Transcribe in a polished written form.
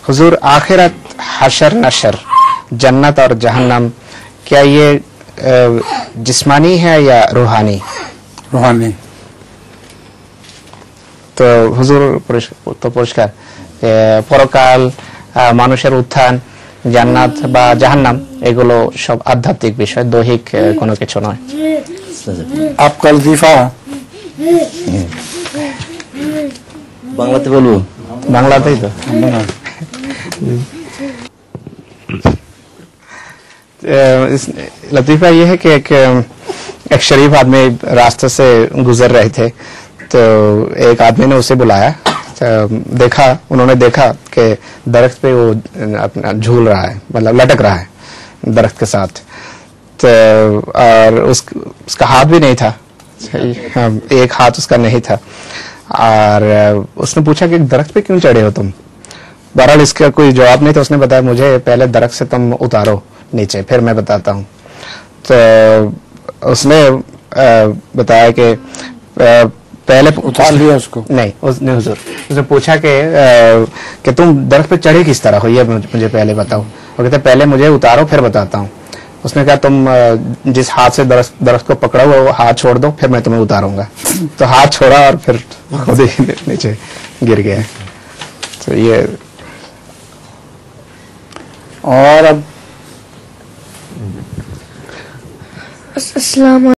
حضور آخرت، حشر نشر، جنت اور جہنم، کیا یہ جسمانی ہے یا روحانی؟ روحانی. তো হুজুর তো পরিষ্কার পরকাল, মানুষের উত্থান, জান্নাত বা জাহান্নাম এগুলো সব আধ্যাত্মিক বিষয়, দৈহিক কোনো কিছু নয়. আপনার লতিফা বাংলাতে বলবো? বাংলাতেই তো. लतीफ़ा ये है कि एक शरीफ आदमी रास्ते से गुजर रहे थे, तो एक आदमी ने उसे बुलाया. देखा, उन्होंने देखा कि दरख्त पे वो अपना झूल रहा है, मतलब लटक रहा है दरख्त के साथ. तो और उसका हाथ भी नहीं था, एक हाथ उसका नहीं था. और उसने पूछा कि दरख्त पे क्यों चढ़े हो तुम? बहरहाल इसका कोई जवाब नहीं था. उसने बताया मुझे पहले दरख्त से तुम उतारो नीचे, फिर मैं बताता हूँ. तो उसने बताया कि पहले उतार लिया उसको? नहीं, उसने हुजूर उसने पूछा कि तुम दरख्त पे चढ़े किस तरह हो, ये मुझे पहले बताओ. वो कहते पहले मुझे उतारो फिर बताता हूँ. उसने कहा तुम जिस हाथ से दरख्त को पकड़ा वो हाथ छोड़ दो, फिर मैं तुम्हें उतारूंगा. तो हाथ छोड़ा और फिर खुद ही नीचे गिर गया. तो ये اور اب السلام